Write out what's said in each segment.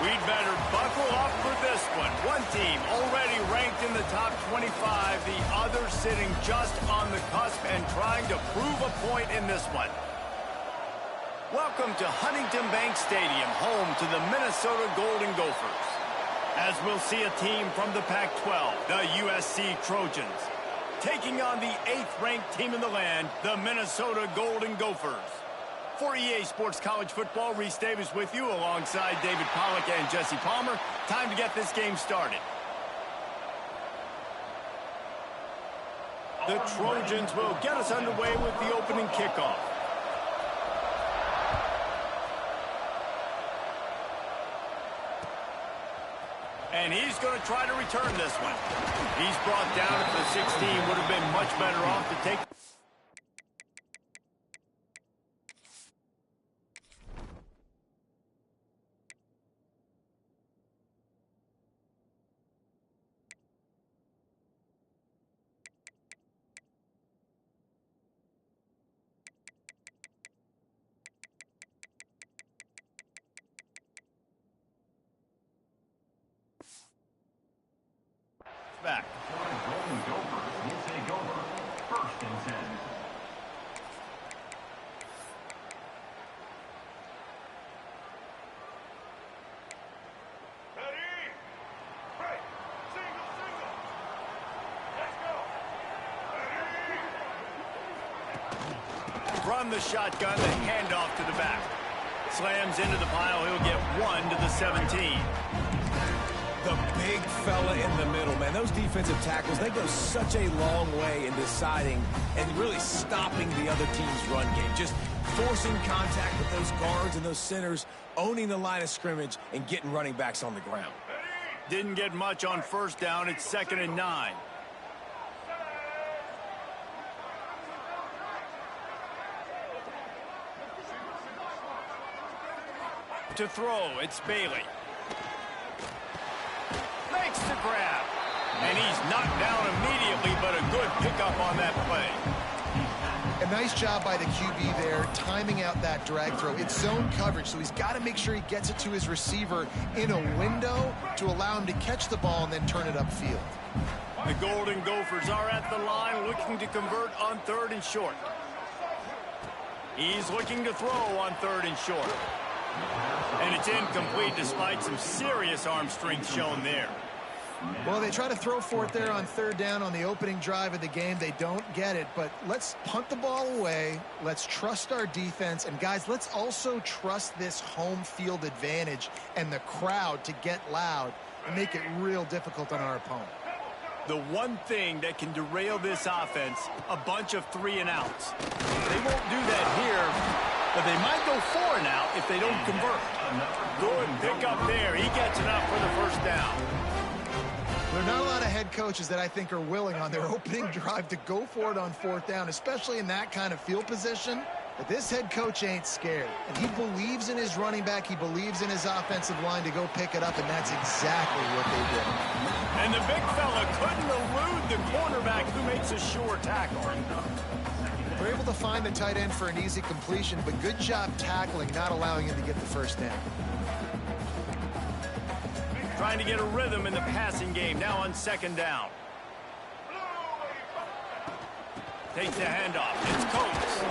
We'd better buckle up for this one. One team already ranked in the top 25, the other sitting just on the cusp and trying to prove a point in this one. Welcome to Huntington Bank Stadium, home to the Minnesota Golden Gophers. As we'll see a team from the Pac-12, the USC Trojans, taking on the 8th-ranked team in the land, the Minnesota Golden Gophers. For EA Sports College Football, Reese Davis with you alongside David Pollack and Jesse Palmer. Time to get this game started. The Trojans will get us underway with the opening kickoff. And he's going to try to return this one. He's brought down at the 16. Would have been much better off to take... back. Golden Gophers will take over. 1st and 10. Ready? Break. Single, single. Let's go. Ready? From the shotgun, the handoff to the back. Slams into the pile. He'll get 1 to the 17. The big fella in the middle, man. Those defensive tackles, they go such a long way in deciding and really stopping the other team's run game. Just forcing contact with those guards and those centers, owning the line of scrimmage, and getting running backs on the ground. Didn't get much on 1st down. It's 2nd and 9. To throw, it's Bailey. Makes the grab. And he's knocked down immediately, but a good pickup on that play. A nice job by the QB there, timing out that drag throw. It's zone coverage, so he's got to make sure he gets it to his receiver in a window to allow him to catch the ball and then turn it upfield. The Golden Gophers are at the line looking to convert on 3rd and short. He's looking to throw on 3rd and short. And it's incomplete despite some serious arm strength shown there. Well, they try to throw for it there on 3rd down on the opening drive of the game. They don't get it, but let's punt the ball away. Let's trust our defense. And, guys, let's also trust this home field advantage and the crowd to get loud and make it real difficult on our opponent. The one thing that can derail this offense, a bunch of 3-and-outs. They won't do that here, but they might go 4-and-out if they don't convert. Good pick up there. He gets enough for the 1st down. There are not a lot of head coaches that I think are willing on their opening drive to go for it on 4th down, especially in that kind of field position. But this head coach ain't scared. And he believes in his running back. He believes in his offensive line to go pick it up, and that's exactly what they did. And the big fella couldn't elude the cornerback who makes a sure tackle. We're able to find the tight end for an easy completion, but good job tackling, not allowing him to get the 1st down. Trying to get a rhythm in the passing game, now on 2nd down. Takes the handoff. It's Coates.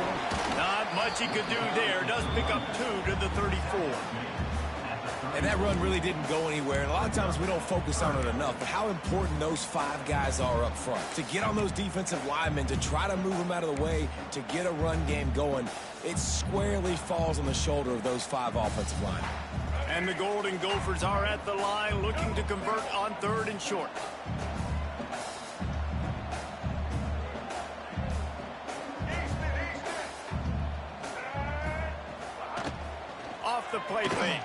Not much he could do there. Does pick up 2 to the 34. And that run really didn't go anywhere. And a lot of times we don't focus on it enough. But how important those 5 guys are up front. To get on those defensive linemen, to try to move them out of the way, to get a run game going, it squarely falls on the shoulder of those 5 offensive linemen. And the Golden Gophers are at the line looking to convert on 3rd and short. Off the play fake.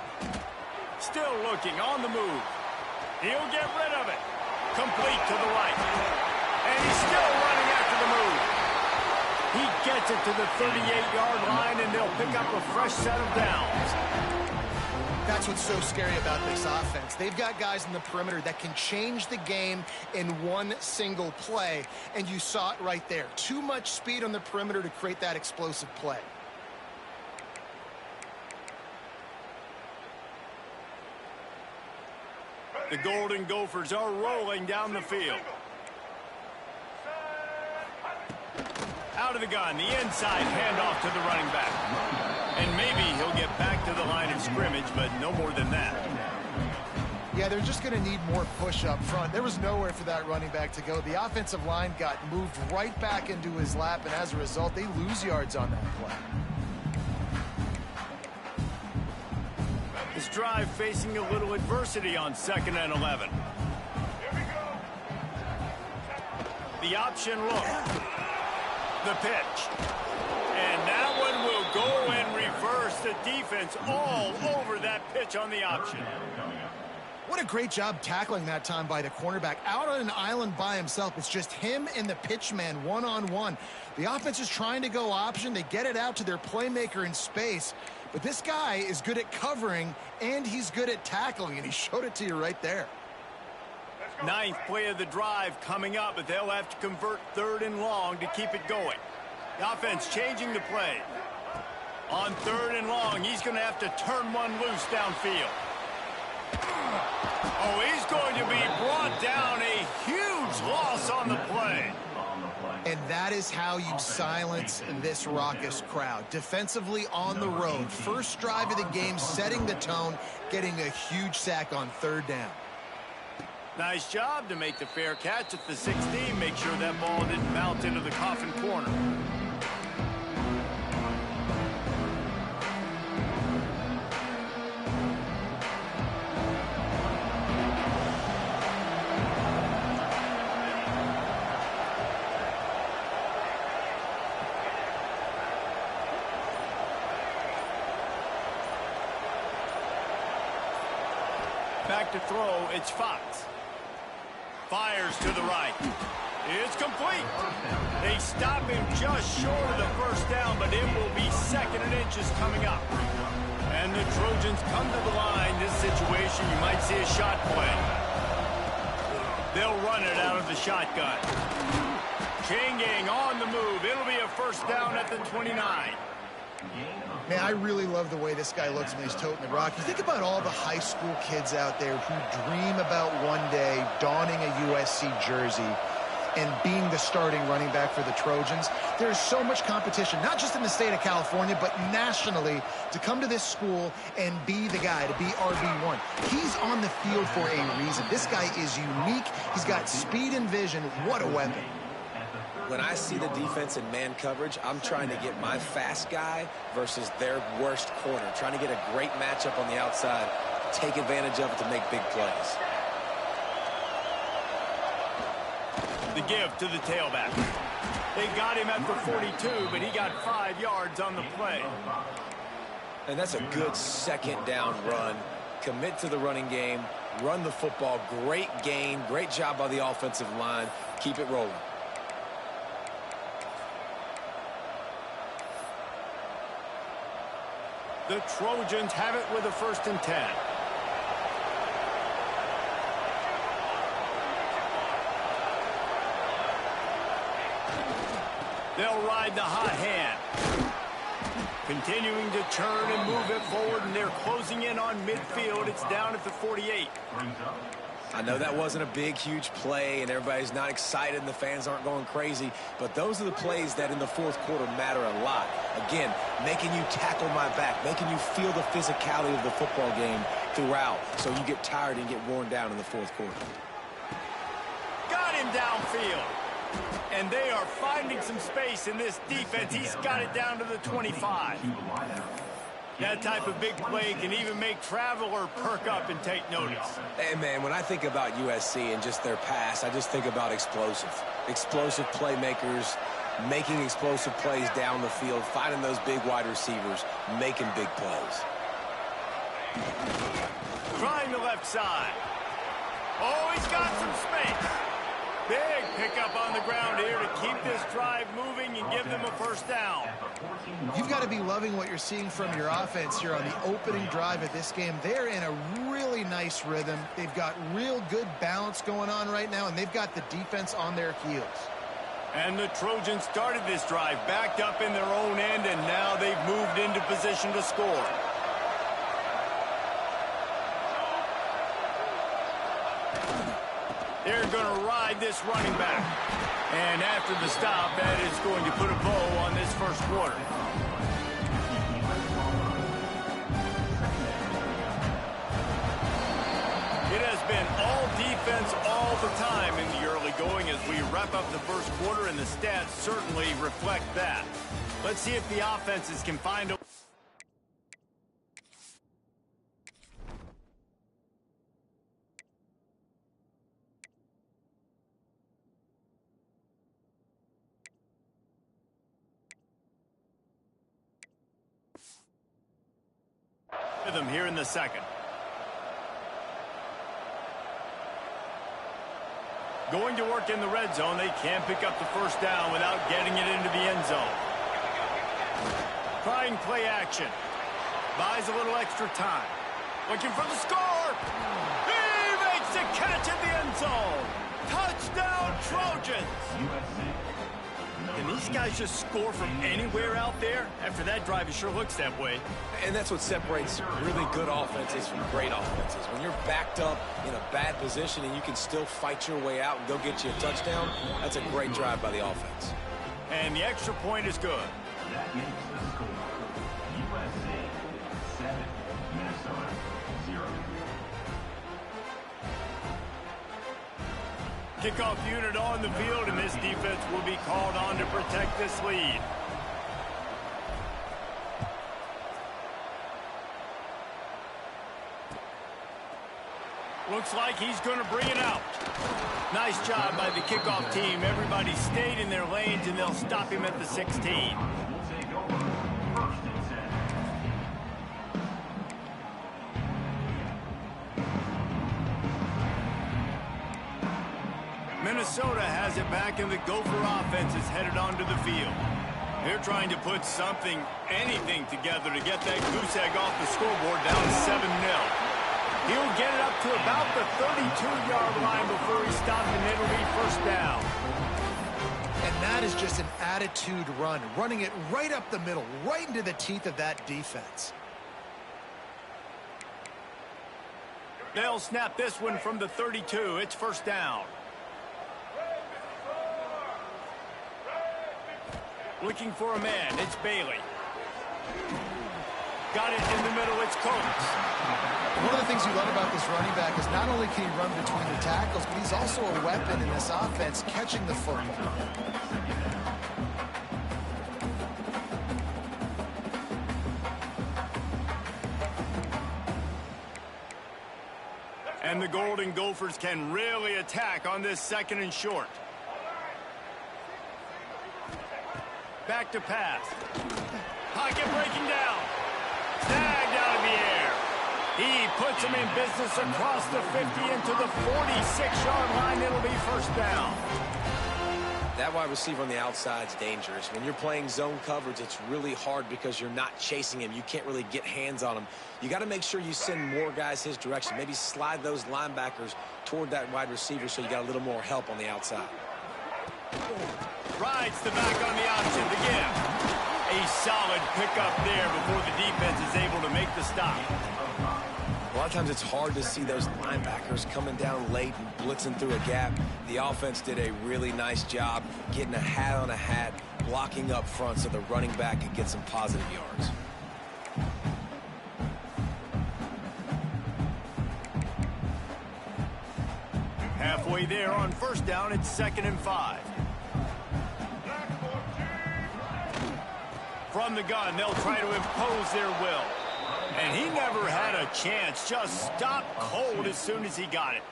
Still looking on the move. He'll get rid of it. Complete to the right. And he's still running after the move. He gets it to the 38-yard line, and they'll pick up a fresh set of downs. That's what's so scary about this offense. They've got guys in the perimeter that can change the game in one single play, and you saw it right there. Too much speed on the perimeter to create that explosive play. The Golden Gophers are rolling down the field. Out of the gun, the inside handoff to the running back. And maybe he'll get back to the line of scrimmage, but no more than that. Yeah, they're just going to need more push up front. There was nowhere for that running back to go. The offensive line got moved right back into his lap, and as a result, they lose yards on that play. This drive facing a little adversity on 2nd and 11. The option look. The pitch. And that one will go and reverse. The defense all over that pitch on the option. What a great job tackling that time by the cornerback. Out on an island by himself. It's just him and the pitch man one-on-one. The offense is trying to go option. They get it out to their playmaker in space. But this guy is good at covering, and he's good at tackling, and he showed it to you right there. 9th play of the drive coming up, but they'll have to convert 3rd and long to keep it going. The offense changing the play. On 3rd and long, he's going to have to turn one loose downfield. Oh, he's going to be brought down. A huge loss on the play. And that is how you silence this raucous crowd. Defensively on the road. First drive of the game, setting the tone, getting a huge sack on 3rd down. Nice job to make the fair catch at the 16. Make sure that ball didn't mount into the coffin corner. Back to throw, it's Fox. Fires to the right. It's complete. They stop him just short of the 1st down, but it will be 2nd and inches coming up. And the Trojans come to the line. This situation, you might see a shot play. They'll run it out of the shotgun. Chain gang on the move. It'll be a 1st down at the 29. Man, I really love the way this guy looks when he's toting the rock. You think about all the high school kids out there who dream about one day donning a USC jersey and being the starting running back for the Trojans. There's so much competition, not just in the state of California, but nationally, to come to this school and be the guy, to be RB1. He's on the field for a reason. This guy is unique. He's got speed and vision. What a weapon. When I see the defense in man coverage, I'm trying to get my fast guy versus their worst corner. Trying to get a great matchup on the outside, take advantage of it to make big plays. The give to the tailback. They got him at the 42, but he got 5 yards on the play. And that's a good 2nd down run. Commit to the running game, run the football. Great gain, great job by the offensive line. Keep it rolling. The Trojans have it with a 1st and 10. They'll ride the hot hand. Continuing to turn and move it forward, and they're closing in on midfield. It's down at the 48. I know that wasn't a big, huge play, and everybody's not excited, and the fans aren't going crazy, but those are the plays that in the 4th quarter matter a lot. Again, making you tackle my back, making you feel the physicality of the football game throughout, so you get tired and get worn down in the 4th quarter. Got him downfield. And they are finding some space in this defense. He's got it down to the 25. That type of big play can even make Traveler perk up and take notice. Hey, man, when I think about USC and just their pass, I just think about explosive. Explosive playmakers, making explosive plays down the field, finding those big wide receivers, making big plays. Trying the left side. Oh, he's got some space. Big pickup on the ground here to keep this drive moving and give them a 1st down. You've got to be loving what you're seeing from your offense here on the opening drive of this game. They're in a really nice rhythm. They've got real good balance going on right now, and they've got the defense on their heels. And the Trojans started this drive backed up in their own end, and now they've moved into position to score. They're going to ride this running back. And after the stop, that is going to put a bow on this first quarter. It has been all defense all the time in the early going as we wrap up the first quarter, and the stats certainly reflect that. Let's see if the offenses can find a... them here in the second. Going to work in the red zone. They can't pick up the first down without getting it into the end zone. Trying play action. Buys a little extra time. Looking for the score. He makes the catch in the end zone. Touchdown, Trojans. Can these guys just score from anywhere out there? After that drive, it sure looks that way. And that's what separates really good offenses from great offenses. When you're backed up in a bad position and you can still fight your way out and go get you a touchdown, that's a great drive by the offense. And the extra point is good. That makes the score USA 7, Minnesota 0. Kickoff unit on the field, and this defense will be called on to protect this lead. Looks like he's going to bring it out. Nice job by the kickoff team. Everybody stayed in their lanes, and they'll stop him at the 16. We'll take over 1st and 10. Minnesota has it back, and the Gopher offense is headed onto the field. They're trying to put something, anything together to get that goose egg off the scoreboard down 7-0. He'll get it up to about the 32-yard line before he stops, and it'll be first down. And that is just an attitude run, running it right up the middle, right into the teeth of that defense. They'll snap this one from the 32. It's first down. Looking for a man. It's Bailey. Got it in the middle. It's Coates. One of the things you love about this running back is not only can he run between the tackles, but he's also a weapon in this offense, catching the football. And the Golden Gophers can really attack on this 2nd and short. Back to pass. Pocket breaking down. Snagged out of the air. He puts him in business across the 50 into the 46-yard line. It'll be first down. That wide receiver on the outside is dangerous. When you're playing zone coverage, it's really hard because you're not chasing him. You can't really get hands on him. You got to make sure you send more guys his direction. Maybe slide those linebackers toward that wide receiver so you got a little more help on the outside. Rides the back on the option to give. A solid pickup there before the defense is able to make the stop. A lot of times it's hard to see those linebackers coming down late and blitzing through a gap. The offense did a really nice job getting a hat on a hat, blocking up front so the running back could get some positive yards. Halfway there on first down, it's 2nd and 5. From the gun, they'll try to impose their will. And he never had a chance, just stopped cold as soon as he got it.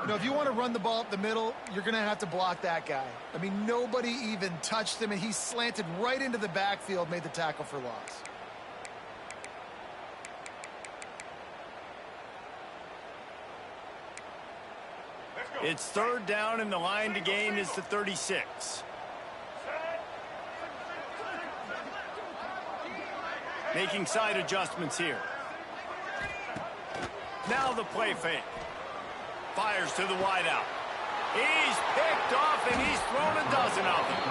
You know, if you want to run the ball up the middle, you're going to have to block that guy. I mean, nobody even touched him, and he slanted right into the backfield, made the tackle for loss. It's 3rd down, and the line to gain is the 36. Making side adjustments here. Now the play fake. Fires to the wideout. He's picked off, and he's thrown a dozen of them.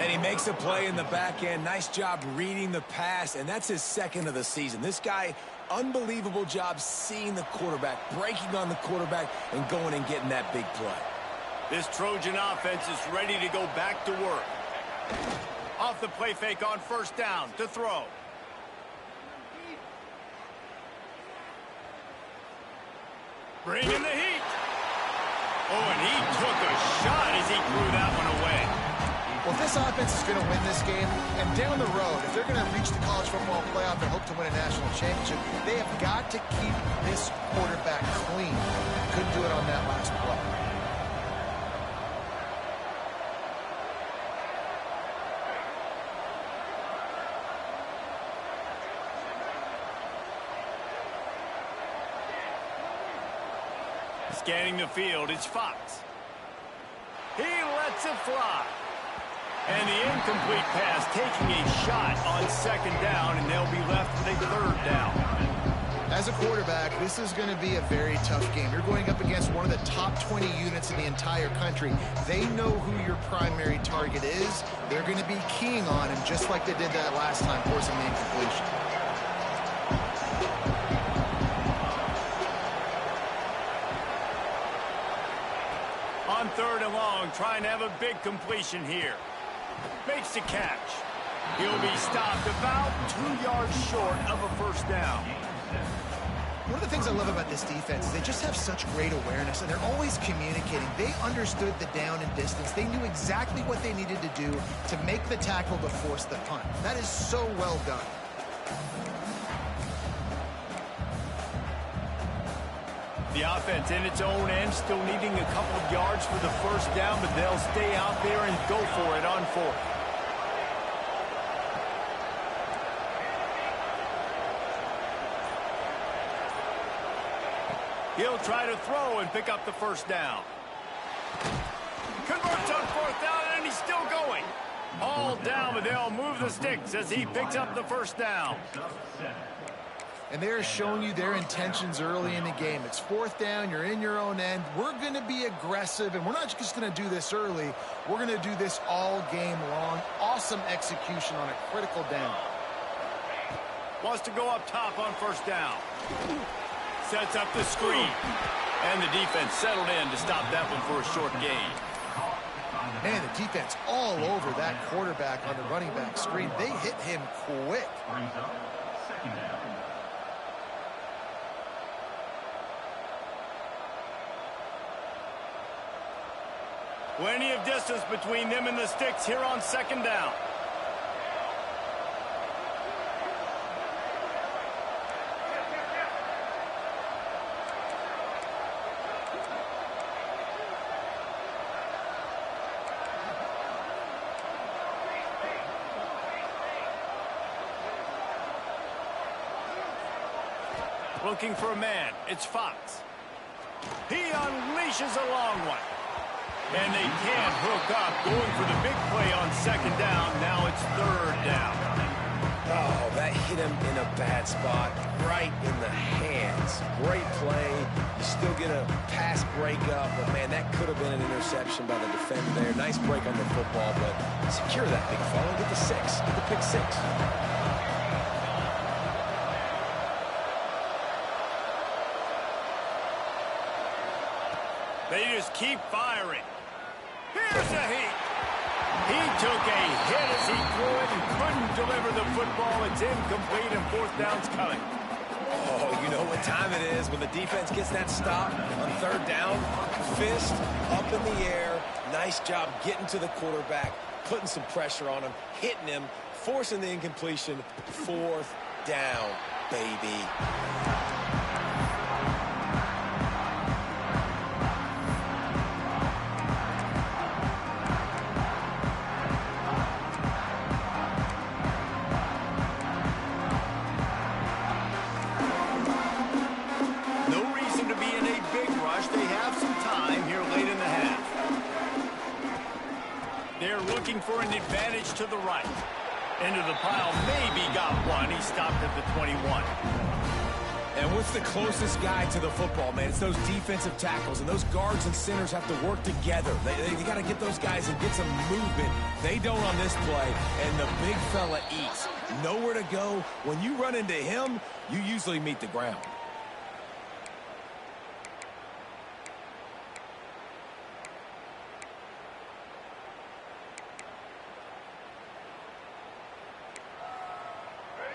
And he makes a play in the back end. Nice job reading the pass, and that's his 2nd of the season. This guy unbelievable job seeing the quarterback, breaking on the quarterback, and going and getting that big play. This Trojan offense is ready to go back to work. Off the play fake on first down to throw. Bring in the heat. Oh, and he took a shot as he threw that one away. Well, if this offense is going to win this game, and down the road, if they're going to reach the college football playoff and hope to win a national championship, they have got to keep this quarterback clean. Couldn't do it on that last play. Scanning the field, it's Fox. He lets it fly. And the incomplete pass taking a shot on second down, and they'll be left with a third down. As a quarterback, this is going to be a very tough game. You're going up against one of the top 20 units in the entire country. They know who your primary target is. They're going to be keying on him just like they did that last time, forcing the incompletion. On third and long, trying to have a big completion here. Makes the catch. He'll be stopped about 2 yards short of a first down. One of the things I love about this defense is they just have such great awareness, and they're always communicating. They understood the down and distance. They knew exactly what they needed to do to make the tackle to force the punt. That is so well done. The offense in its own end, still needing a couple of yards for the first down, but they'll stay out there and go for it on fourth. He'll try to throw and pick up the first down. Converts on fourth down, and he's still going. All down, but they'll move the sticks as he picks up the first down. And they're showing you their intentions early in the game. It's fourth down. You're in your own end. We're going to be aggressive, and we're not just going to do this early. We're going to do this all game long. Awesome execution on a critical down. Wants to go up top on first down. Sets up the screen. And the defense settled in to stop that one for a short gain. Man, the defense all over that quarterback on the running back screen. They hit him quick. Brings up second down. Plenty of distance between them and the sticks here on second down. Looking for a man. It's Fox. He unleashes a long one. And they can't hook up, going for the big play on second down. Now it's third down. Oh, that hit him in a bad spot, right in the hands. Great play. You still get a pass breakup, but, man, that could have been an interception by the defender there. Nice break on the football, but secure that big fella. Get the six. Get the pick six. They just keep firing. Here's a heat. He took a hit as he threw it and couldn't deliver the football. It's incomplete and fourth down's coming. Oh, you know what time it is when the defense gets that stop on third down. Fist up in the air. Nice job getting to the quarterback, putting some pressure on him, hitting him, forcing the incompletion. Fourth down, baby. For an advantage to the right. Into the pile, maybe got one. He stopped at the 21. And what's the closest guy to the football, man? It's those defensive tackles, and those guards and centers have to work together. They got to get those guys and get some movement. They don't on this play, and the big fella eats. Nowhere to go. When you run into him, you usually meet the ground.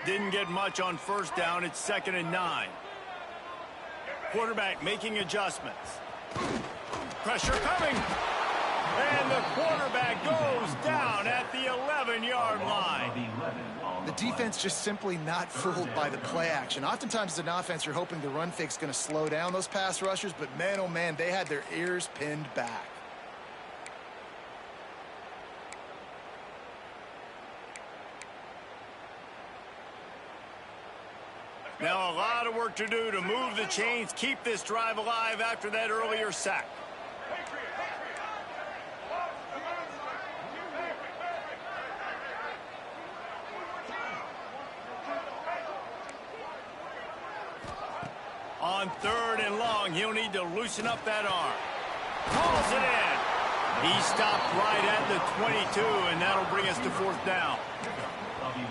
Didn't get much on first down. It's 2nd and 9. Quarterback making adjustments. Pressure coming. And the quarterback goes down at the 11-yard line. The defense just simply not fooled by the play action. Oftentimes as an offense, you're hoping the run fake's going to slow down those pass rushers, but man, oh man, they had their ears pinned back. Now a lot of work to do to move the chains, keep this drive alive after that earlier sack. On 3rd and long, he'll need to loosen up that arm. Calls it in. He stopped right at the 22, and that'll bring us to 4th down.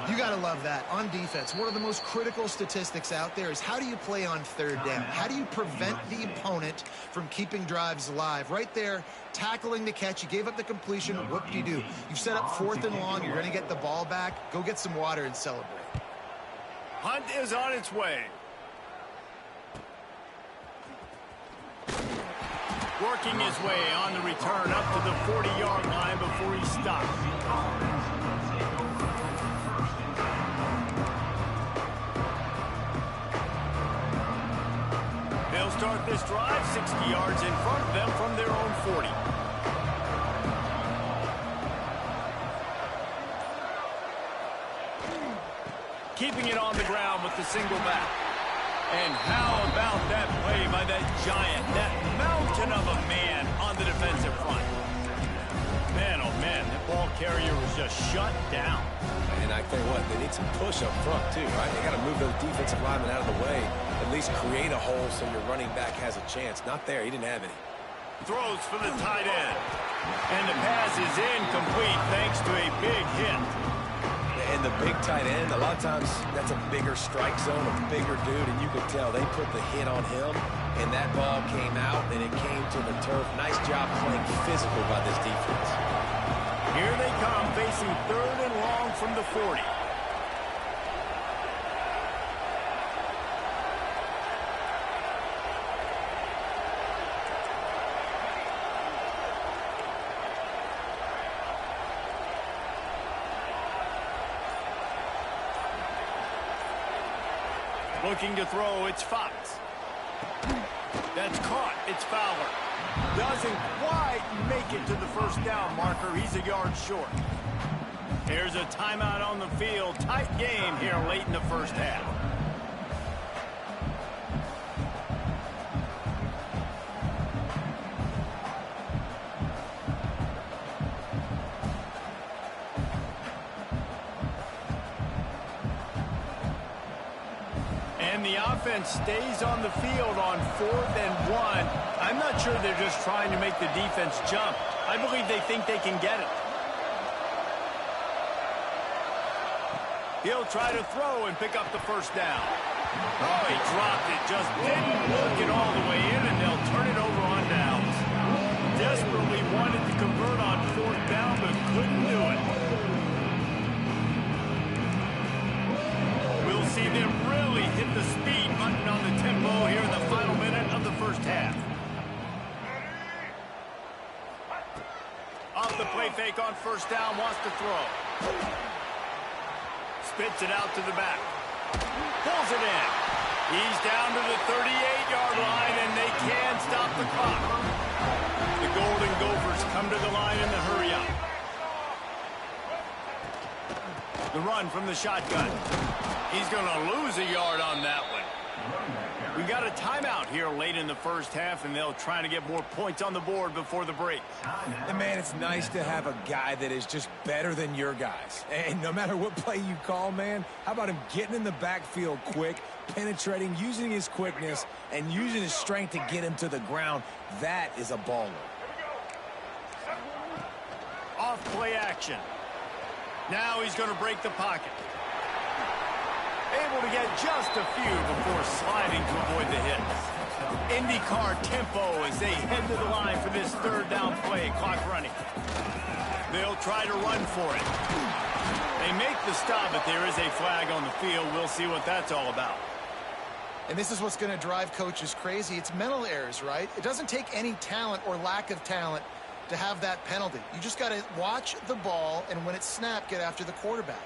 You got to love that. On defense, one of the most critical statistics out there is how do you play on 3rd down? How do you prevent the opponent from keeping drives alive? Right there, tackling the catch. You gave up the completion. What do? You set up 4th and long. You're going to get the ball back. Go get some water and celebrate. Hunt is on its way. Working his way on the return up to the 40-yard line before he stops. They'll start this drive 60 yards in front of them from their own 40. Keeping it on the ground with the single back. And how about that play by that giant, that mountain of a man on the defensive front? Man, oh man, that ball carrier was just shut down. And I tell you what, they need some push up front too, right? They got to move those defensive linemen out of the way, at least create a hole so your running back has a chance. Not there, he didn't have any. Throws for the tight end. And the pass is incomplete thanks to a big hit. And the big tight end, a lot of times that's a bigger strike zone, a bigger dude, and you could tell they put the hit on him, and that ball came out, and it came to the turf. Nice job playing physical by this defense. Here they come, facing 3rd and long from the 40. Looking to throw, it's Fox. That's caught, it's Fowler. Doesn't quite make it to the 1st down marker. He's a yard short. Here's a timeout on the field. Tight game here late in the 1st half. And the offense stays on the field on 4th and 1. I'm not sure they're just trying to make the defense jump. I believe they think they can get it. He'll try to throw and pick up the 1st down. Oh, he dropped it. Just didn't work it all the way in, and they'll turn it over on downs. Desperately wanted to convert on 4th down, but couldn't do it. We'll see them really hit the speed button on the tempo here in the final minute of the 1st half. Off the play fake on 1st down, wants to throw. Spits it out to the back. Pulls it in. He's down to the 38-yard line, and they can stop the clock. The Golden Gophers come to the line in the hurry-up. The run from the shotgun. He's going to lose a yard on that one. We got a timeout here late in the first half, and they'll try to get more points on the board before the break. And man, it's nice to have a guy that is just better than your guys. And no matter what play you call, man, how about him getting in the backfield quick, penetrating, using his quickness, and using his strength to get him to the ground? That is a baller. Off play action. Now he's going to break the pocket. Able to get just a few before sliding to avoid the hits. IndyCar tempo as they head to the line for this third down play. Clock running. They'll try to run for it. They make the stop, but there is a flag on the field. We'll see what that's all about. And this is what's going to drive coaches crazy. It's mental errors, right? It doesn't take any talent or lack of talent to have that penalty. You just got to watch the ball, and when it's snapped, get after the quarterback.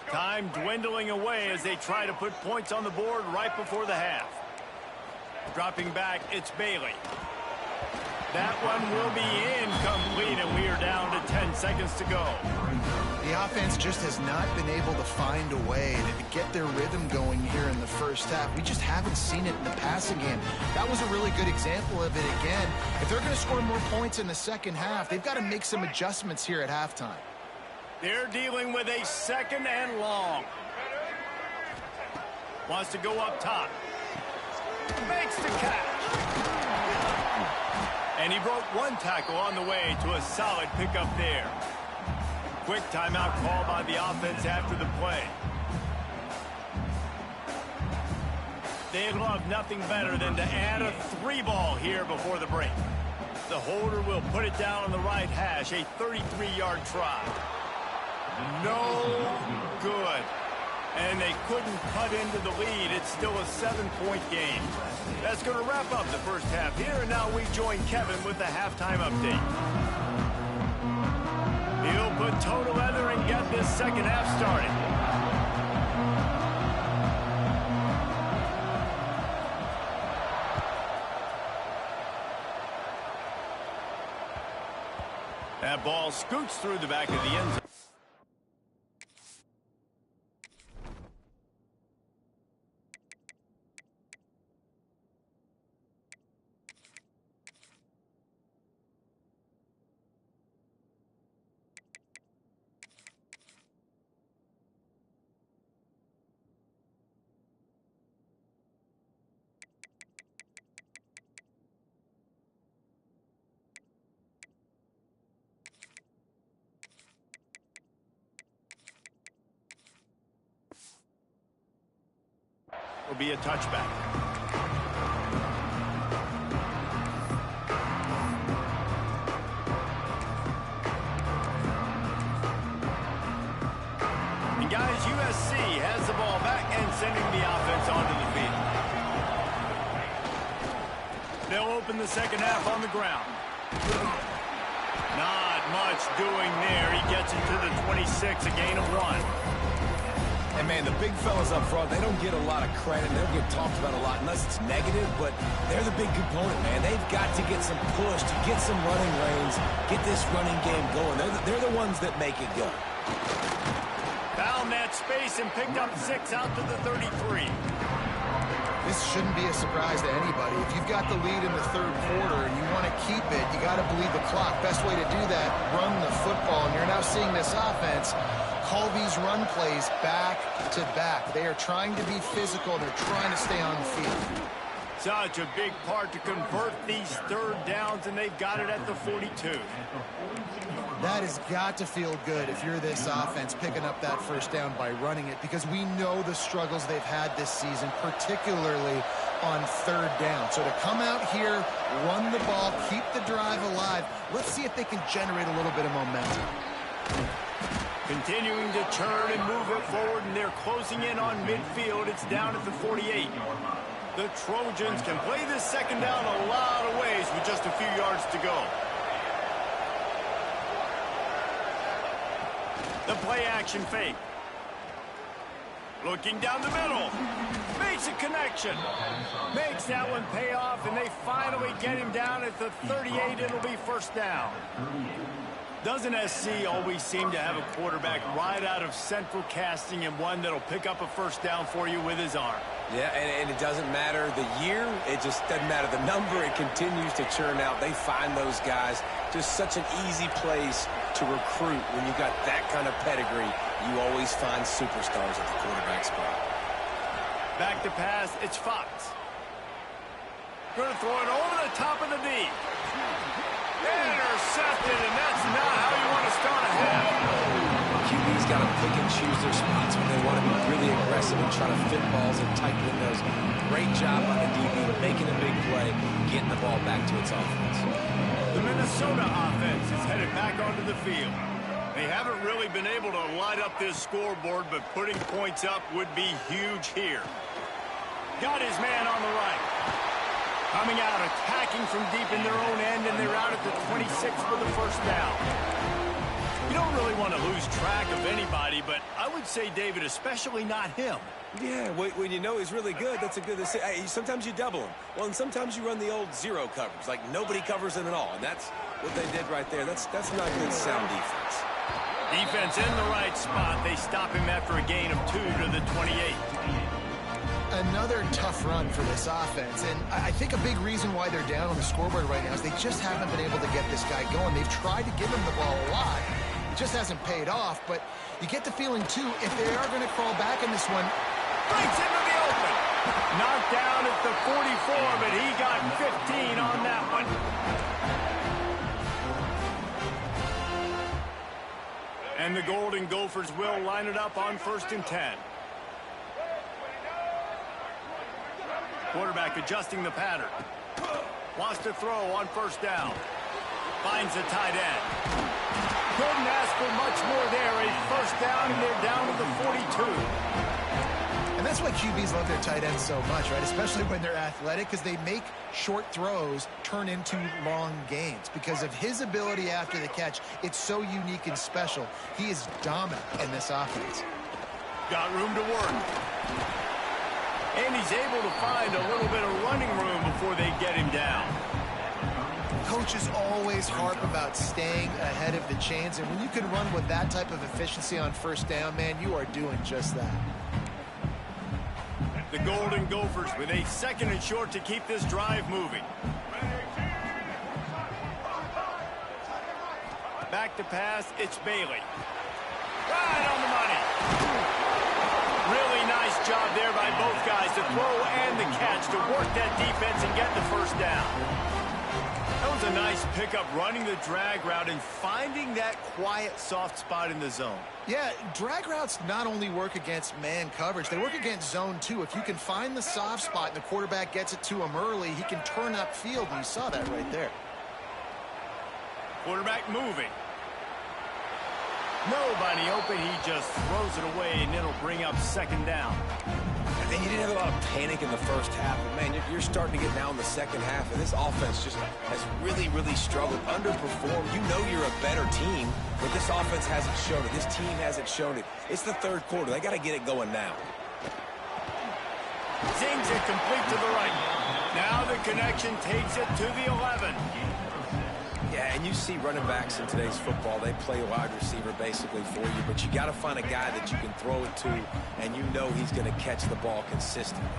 Time dwindling away as they try to put points on the board right before the half. Dropping back, it's Bailey. That one will be incomplete, and we are down to 10 seconds to go. The offense just has not been able to find a way to get their rhythm going here in the first half. We just haven't seen it in the passing game. That was a really good example of it again. If they're going to score more points in the second half, they've got to make some adjustments here at halftime. They're dealing with a second and long. Wants to go up top. Makes the catch. And he broke one tackle on the way to a solid pickup there. Quick timeout call by the offense after the play. They love nothing better than to add a 3-ball here before the break. The holder will put it down on the right hash, a 33-yard try. No good. And they couldn't cut into the lead. It's still a 7-point game. That's going to wrap up the first half here, and now we join Kevin with the halftime update. He'll put total leather and get this second half started. That ball scoots through the back of the end zone. Will be a touchback. And guys, USC has the ball back and sending the offense onto the field. They'll open the second half on the ground. Not much doing there. He gets it to the 26, a gain of 1. And, man, the big fellas up front, they don't get a lot of credit. They don't get talked about a lot unless it's negative, but they're the big component, man. They've got to get some push, to get some running lanes, get this running game going. They're the ones that make it go. Found that space and picked up 6 out to the 33. This shouldn't be a surprise to anybody. If you've got the lead in the third quarter and you want to keep it, you got to bleed the clock. Best way to do that, run the football. And you're now seeing this offense call these run plays back to back. They are trying to be physical. They're trying to stay on the field. Such a big part to convert these third downs, and they've got it at the 42. That has got to feel good if you're this offense picking up that first down by running it, because we know the struggles they've had this season, particularly on third down. So to come out here, run the ball, keep the drive alive, let's see if they can generate a little bit of momentum. Continuing to turn and move it forward, and they're closing in on midfield. It's down at the 48. The Trojans can play this second down a lot of ways with just a few yards to go. The play action fake. Looking down the middle. Makes a connection. Makes that one pay off, and they finally get him down at the 38. It'll be first down. Doesn't SC always seem to have a quarterback right out of central casting and one that'll pick up a first down for you with his arm? Yeah, and it doesn't matter the year. It just doesn't matter the number. It continues to churn out. They find those guys. Just such an easy place to recruit when you've got that kind of pedigree. You always find superstars at the quarterback spot. Back to pass, it's Fox. Going to throw it over the top of the D. Intercepted, and that's not how you want to start a half. QB's got to pick and choose their spots when they want to be really aggressive and try to fit balls in tight windows. Great job on the DB making a big play, getting the ball back to its offense. The Minnesota offense is headed back onto the field. They haven't really been able to light up this scoreboard, but putting points up would be huge here. Got his man on the right. Coming out, attacking from deep in their own end, and they're out at the 26 for the first down. You don't really want to lose track of anybody, but I would say, David, especially not him. Yeah, when you know he's really good, that's a good thing. Hey, sometimes you double him. Well, and sometimes you run the old zero coverage, like nobody covers him at all, and that's what they did right there. That's not good sound defense. Defense in the right spot. They stop him after a gain of 2 to the 28. Another tough run for this offense, and I think a big reason why they're down on the scoreboard right now is they just haven't been able to get this guy going. They've tried to give him the ball a lot. It just hasn't paid off, but you get the feeling, too, if they are going to crawl back in this one. Breaks into the open. Knocked down at the 44, but he got 15 on that one. And the Golden Gophers will line it up on 1st and 10. Quarterback adjusting the pattern. Wants to throw on 1st down. Finds the tight end. Couldn't ask for much more there. A 1st down, and they're down to the 42. And that's why QBs love their tight ends so much, right? Especially when they're athletic, because they make short throws turn into long gains. Because of his ability after the catch, it's so unique and special. He is dominant in this offense. Got room to work. And he's able to find a little bit of running room before they get him down. Coaches always harp about staying ahead of the chains, and when you can run with that type of efficiency on 1st down, man, you are doing just that. The Golden Gophers with a 2nd and short to keep this drive moving. Back to pass, it's Bailey. Right on the money. Really nice job there by both guys to throw and the catch to work that defense and get the 1st down. That was a nice pickup, running the drag route and finding that quiet, soft spot in the zone. Yeah, drag routes not only work against man coverage, they work against zone too. If you can find the soft spot and the quarterback gets it to him early, he can turn upfield, and you saw that right there. Quarterback moving. Nobody open, he just throws it away, and it'll bring up 2nd down. And you didn't have a lot of panic in the first half, but man, you're starting to get now in the second half, and this offense just has really, really struggled, underperformed. You know you're a better team, but this offense hasn't shown it. This team hasn't shown it. It's the 3rd quarter. They got to get it going now. Zings it complete to the right. Now the connection takes it to the 11. Yeah, and you see running backs in today's football, they play wide receiver basically for you, but you got to find a guy that you can throw it to, and you know he's going to catch the ball consistently.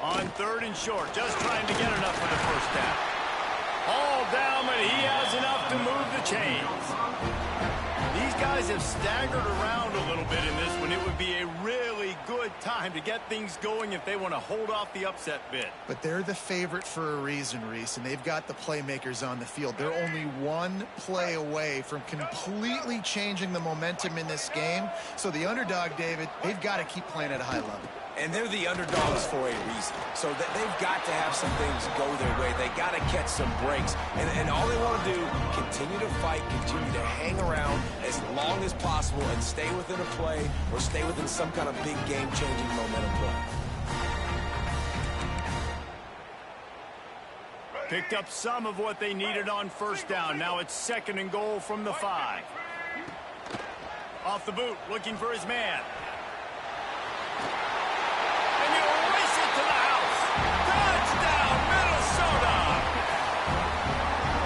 On 3rd and short, just trying to get enough for the 1st down. All down, but he has enough to move the chains. These guys have staggered around a little bit in this one. It would be a really good time to get things going if they want to hold off the upset bid. But they're the favorite for a reason, Reese, and they've got the playmakers on the field. They're only one play away from completely changing the momentum in this game. So the underdog, David, they've got to keep playing at a high level. And they're the underdogs for a reason. So they've got to have some things go their way. They got to catch some breaks. And all they want to do, continue to fight, continue to hang around as long as possible and stay within a play or stay within some kind of big game-changing momentum play. Picked up some of what they needed on first down. Now it's 2nd and goal from the 5. Off the boot, looking for his man. And he'll race it to the house. Touchdown, Minnesota!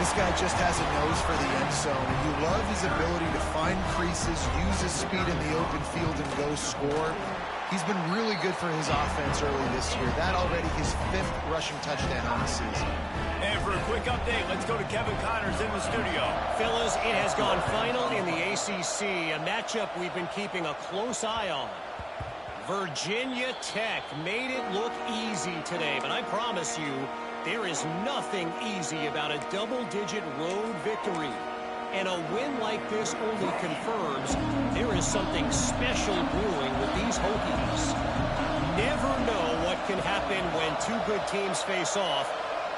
This guy just has a nose for the end zone, and you love his ability to find creases, use his speed in the open field, and go score. He's been really good for his offense early this year. That already his 5th rushing touchdown on the season. And for a quick update, let's go to Kevin Connors in the studio. Fellas, it has gone final in the ACC, a matchup we've been keeping a close eye on. Virginia Tech made it look easy today, but I promise you, there is nothing easy about a double-digit road victory. And a win like this only confirms there is something special brewing with these Hokies. Never know what can happen when two good teams face off,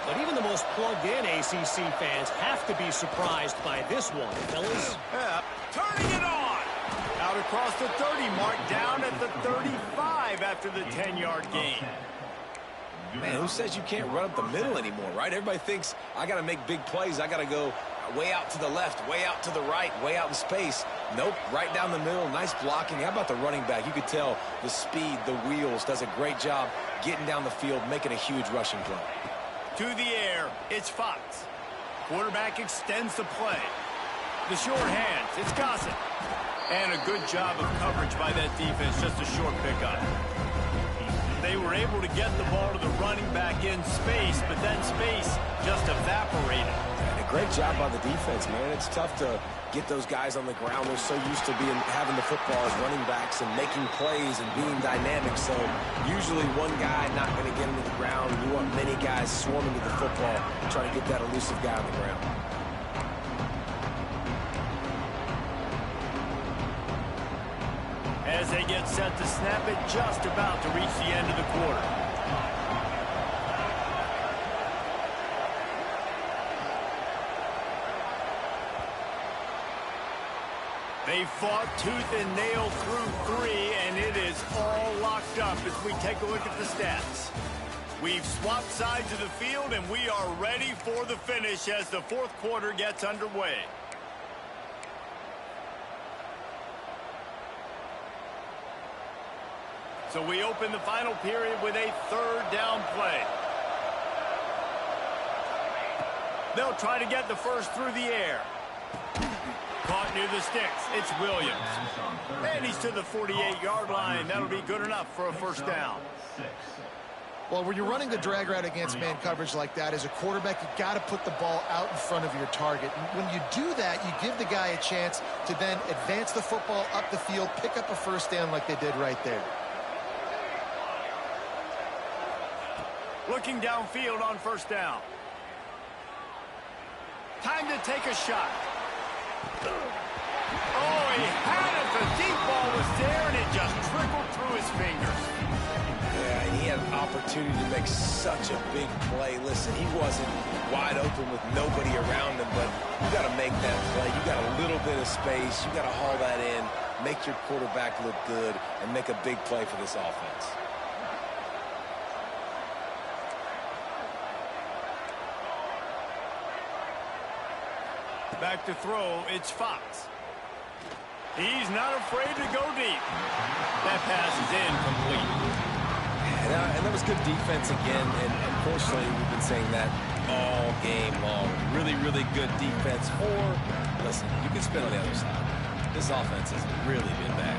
but even the most plugged-in ACC fans have to be surprised by this one, fellas. Yeah, turning it on! Out across the 30 mark, down at the 35 after the 10-yard gain. Man, who says you can't run up the middle anymore, right? Everybody thinks I got to make big plays. I got to go way out to the left, way out to the right, way out in space. Nope, right down the middle. Nice blocking. How about the running back? You could tell the speed, the wheels, does a great job getting down the field, making a huge rushing play. To the air, it's Fox. Quarterback extends the play. The short hands, it's Gossett. And a good job of coverage by that defense, just a short pickup. They were able to get the ball to the running back in space, but that space just evaporated. And a great job by the defense, man. It's tough to get those guys on the ground. They're so used to having the football as running backs and making plays and being dynamic. So usually one guy not going to get him to the ground. You want many guys swarming to the football, trying to get that elusive guy on the ground. As they get set to snap it, just about to reach the end of the quarter. They fought tooth and nail through 3, and it is all locked up as we take a look at the stats. We've swapped sides of the field, and we are ready for the finish as the 4th quarter gets underway. So we open the final period with a 3rd down play. They'll try to get the first through the air. Caught near the sticks. It's Williams. And he's to the 48-yard line. That'll be good enough for a 1st down. Well, when you're running the drag route against man coverage like that, as a quarterback, you got to put the ball out in front of your target. And when you do that, you give the guy a chance to then advance the football up the field, pick up a 1st down like they did right there. Looking downfield on 1st down. Time to take a shot. Oh, he had it. The deep ball was there, and it just trickled through his fingers. Yeah, and he had an opportunity to make such a big play. Listen, he wasn't wide open with nobody around him, but you got to make that play. You got a little bit of space. You got to haul that in, make your quarterback look good, and make a big play for this offense. Back to throw, it's Fox. He's not afraid to go deep. That pass is incomplete. And that was good defense again, and unfortunately we've been saying that all game long. Really, really good defense. Or, listen, you can spin on the other side. This offense has really been bad.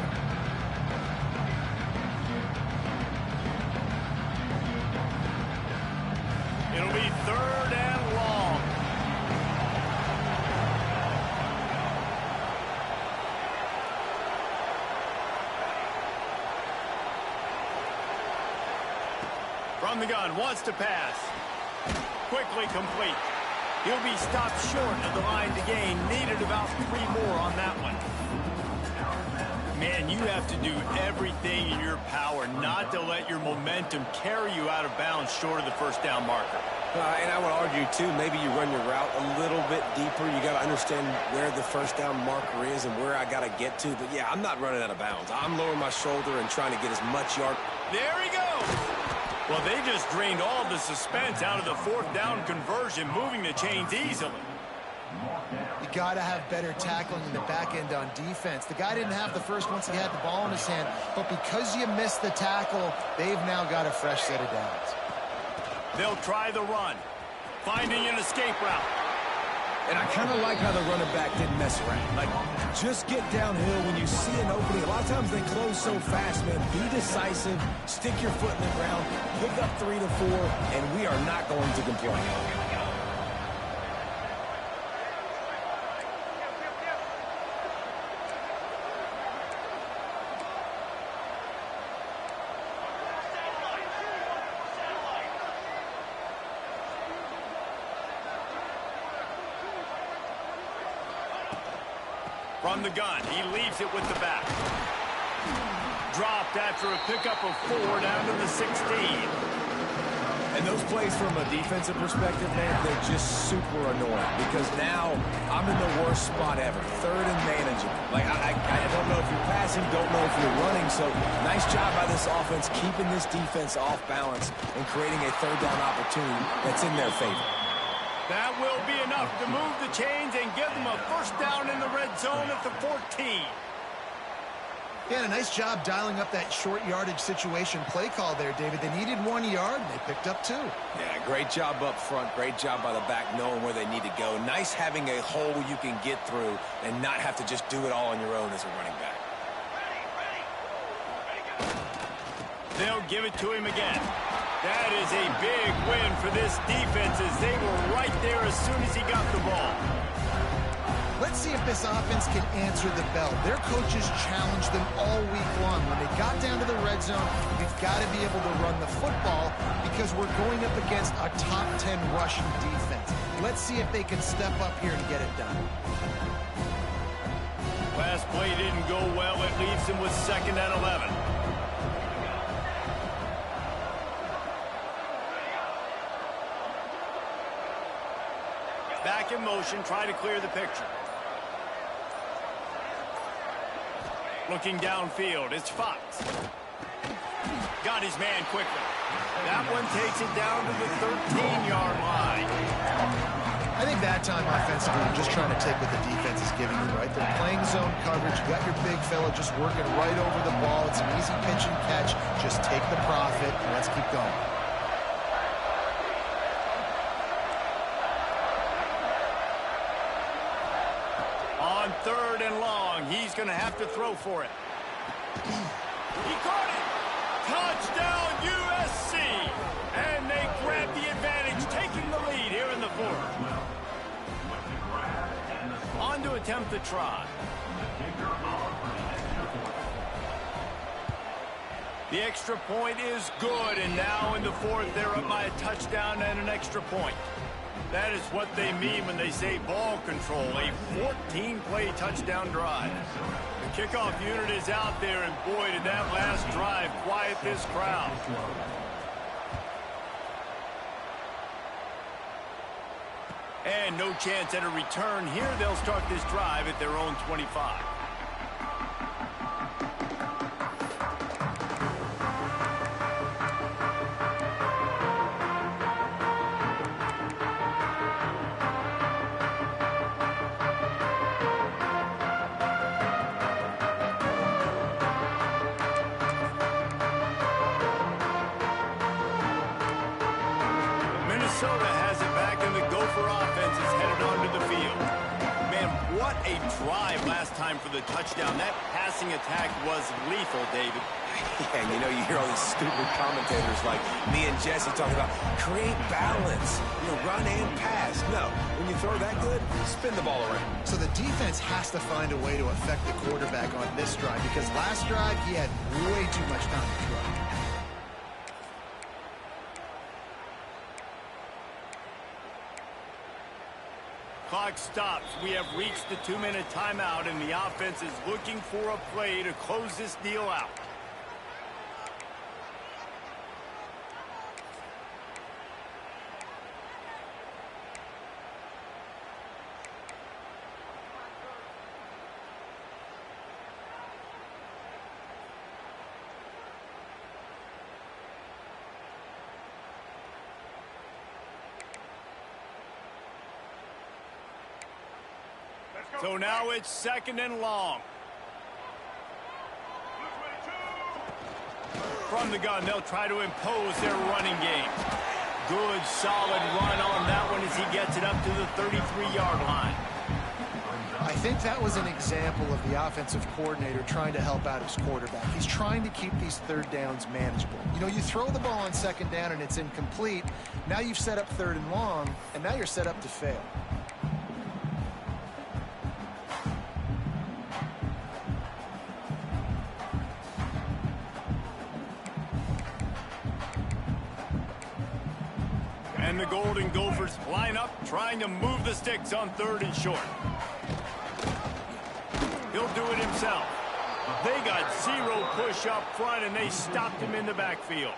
It'll be 3rd and long. From the gun, wants to pass. Quickly complete. He'll be stopped short of the line to gain. Needed about 3 more on that one. Man, you have to do everything in your power not to let your momentum carry you out of bounds short of the 1st down marker. And I would argue, too, maybe you run your route a little bit deeper. You got to understand where the 1st down marker is and where I got to get to. But, yeah, I'm not running out of bounds. I'm lowering my shoulder and trying to get as much yard. There he goes. Well, they just drained all the suspense out of the fourth down conversion, moving the chains easily. You got to have better tackling in the back end on defense. The guy didn't have the first once he had the ball in his hand, but because you missed the tackle, they've now got a fresh set of downs. They'll try the run, finding an escape route. And I kind of like how the running back didn't mess around. Like, just get downhill when you see an opening. A lot of times they close so fast, man. Be decisive, stick your foot in the ground, pick up 3 to 4, and we are not going to complain. From the gun, he leaves it with the back. Dropped after a pickup of 4 down to the 16. And those plays from a defensive perspective, man, they're just super annoying because now I'm in the worst spot ever. Third and manageable. Like, I don't know if you're passing, don't know if you're running. So nice job by this offense keeping this defense off balance and creating a third down opportunity that's in their favor. That will be enough to move the chains and give them a first down in the red zone at the 14. Yeah, a nice job dialing up that short yardage situation play call there, David. They needed 1 yard, and they picked up 2. Yeah, great job up front. Great job by the back knowing where they need to go. Nice having a hole you can get through and not have to just do it all on your own as a running back. They'll give it to him again. That is a big win for this defense as they were right there as soon as he got the ball. Let's see if this offense can answer the bell. Their coaches challenged them all week long. When they got down to the red zone, we've got to be able to run the football because we're going up against a top 10 rushing defense. Let's see if they can step up here and get it done. Last play didn't go well. It leaves him with 2nd and 11. Back in motion, try to clear the picture. Looking downfield, it's Fox. Got his man quickly. That one takes it down to the 13-yard line. I think that time offensively, you're just trying to take what the defense is giving you, right? They're playing zone coverage. You got your big fella just working right over the ball. It's an easy pitch and catch. Just take the profit, and let's keep going. On 3rd and long, he's going to have to throw for it. He caught it! Touchdown, USC! And they grab the advantage, taking the lead here in the 4th. On to attempt the try. The extra point is good, and now in the 4th, they're up by a touchdown and an extra point. That is what they mean when they say ball control, a 14-play touchdown drive. The kickoff unit is out there, and boy, did that last drive quiet this crowd. And no chance at a return here. They'll start this drive at their own 25. Minnesota has it back, and the Gopher offense is headed onto the field. Man, what a drive last time for the touchdown. That passing attack was lethal, David. Yeah, and you know, you hear all these stupid commentators like me and Jesse talking about create balance, run and pass. No, when you throw that good, spin the ball around. So the defense has to find a way to affect the quarterback on this drive because last drive he had way too much time to throw. Clock stops. We have reached the 2-minute timeout, and the offense is looking for a play to close this deal out. So now it's 2nd and long. From the gun, they'll try to impose their running game. Good, solid run on that one as he gets it up to the 33-yard line. I think that was an example of the offensive coordinator trying to help out his quarterback. He's trying to keep these 3rd downs manageable. You know, you throw the ball on 2nd down and it's incomplete. Now you've set up 3rd and long, and now you're set up to fail. And the Golden Gophers line up, trying to move the sticks on 3rd and short. He'll do it himself. They got 0 push up front, and they stopped him in the backfield.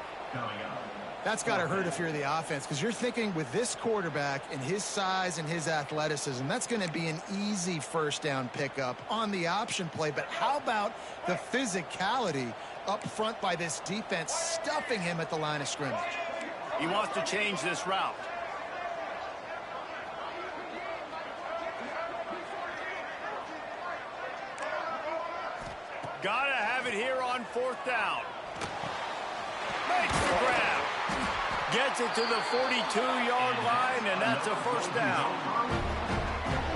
That's got to hurt if you're the offense, because you're thinking with this quarterback and his size and his athleticism, that's going to be an easy 1st down pickup on the option play. But how about the physicality up front by this defense, stuffing him at the line of scrimmage? He wants to change this route. Gotta have it here on 4th down. Makes the grab. Gets it to the 42-yard line, and that's a 1st down.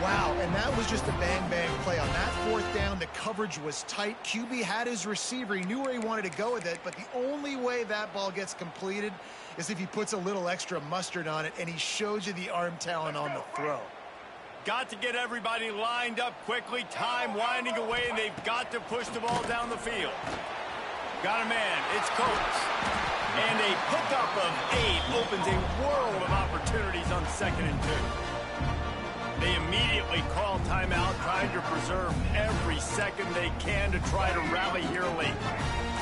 Wow, and that was just a bang-bang play. On that 4th down, the coverage was tight. QB had his receiver. He knew where he wanted to go with it, but the only way that ball gets completed is if he puts a little extra mustard on it, and he shows you the arm talent on the throw. Got to get everybody lined up quickly. Time winding away, and they've got to push the ball down the field. Got a man. It's Coates. And a pickup of 8 opens a world of opportunities on 2nd and 2. They immediately call timeout, trying to preserve every second they can to try to rally here late.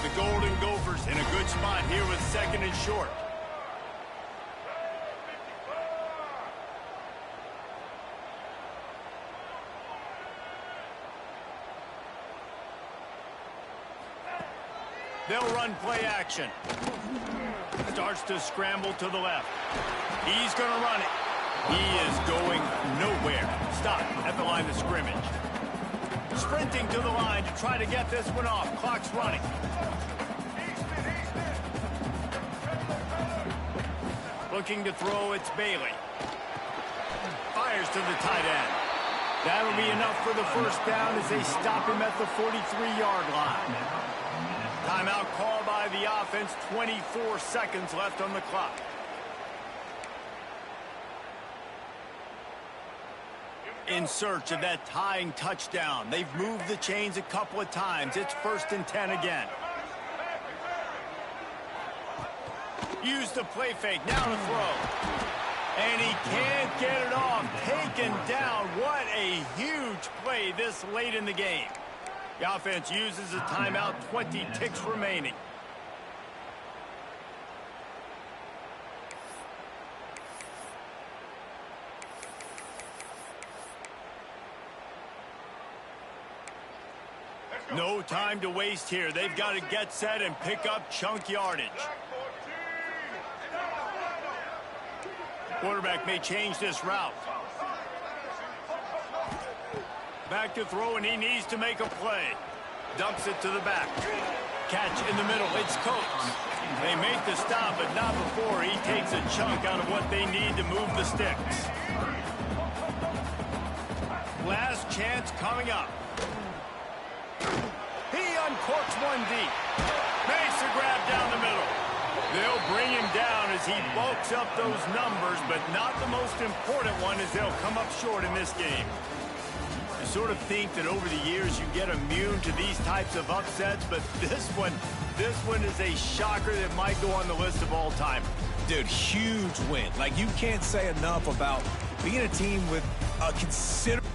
The Golden Gophers in a good spot here with 2nd and short. They'll run play action. Starts to scramble to the left. He's going to run it. He is going nowhere. Stop at the line of scrimmage. Sprinting to the line to try to get this one off. Clock's running. Looking to throw, it's Bailey. Fires to the tight end. That'll be enough for the 1st down as they stop him at the 43-yard line. Timeout called by the offense. 24 seconds left on the clock. In search of that tying touchdown. They've moved the chains a couple of times. It's 1st and 10 again. Use the play fake. Now to throw. And he can't get it off. Taken down. What a huge play this late in the game. The offense uses a timeout. 20 ticks remaining. No time to waste here. They've got to get set and pick up chunk yardage. Quarterback may change this route. Back to throw, and he needs to make a play. Dumps it to the back. Catch in the middle. It's Coates. They make the stop, but not before he takes a chunk out of what they need to move the sticks. Last chance coming up. He uncorks one deep. Makes the grab down the middle. They'll bring him down as he bulks up those numbers, but not the most important one as they'll come up short in this game. You sort of think that over the years you get immune to these types of upsets, but this one is a shocker that might go on the list of all time. Dude, huge win. Like, you can't say enough about being a team with a considerable